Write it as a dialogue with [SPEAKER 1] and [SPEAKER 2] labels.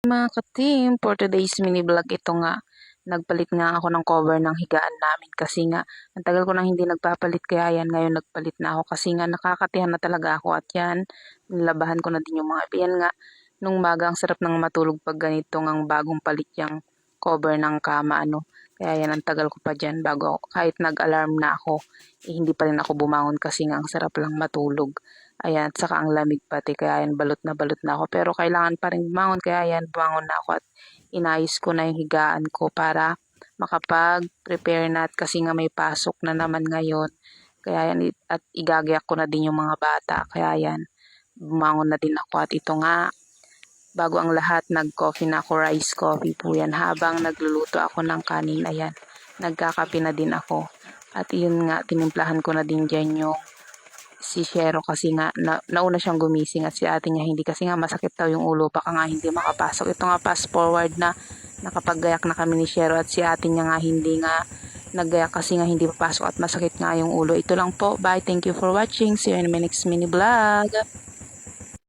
[SPEAKER 1] Mga ka-team, for today's mini vlog ito nga, nagpalit nga ako ng cover ng higaan namin kasi nga, ang tagal ko nang hindi nagpapalit kaya yan, ngayon nagpalit na ako kasi nga nakakatihan na talaga ako at yan, nilabahan ko na din yung mga, yan nga, nung maga ang sarap ng matulog pag ganito ng bagong palit yung cover ng kama, kaya yan, ang tagal ko pa dyan bago, kahit nag-alarm na ako, hindi pa rin ako bumangon kasi nga ang sarap lang matulog. Ayan, at saka ang lamig pati, kaya yan, balot na ako. Pero kailangan pa rin bumangon, kaya yan, bumangon na ako at inayos ko na yung higaan ko para makapag-prepare na at kasi nga may pasok na naman ngayon. Kaya yan, at igagayak ko na din yung mga bata. Kaya yan, bumangon na din ako at ito nga, bago ang lahat, nag-coffee na ako, rice coffee po yan. Habang nagluluto ako ng kanin, ayan, nagkakape na din ako. At yun nga, tinimplahan ko na din dyan yung si Shero kasi nga nauna siyang gumising at si ate niya hindi kasi nga masakit daw yung ulo baka nga hindi makapasok. Ito nga fast forward na nakapaggayak na kami ni Shero at si ate niya nga hindi nga naggayak kasi nga hindi papasok at masakit nga yung ulo. Ito lang po. Bye. Thank you for watching. See you in my next mini vlog.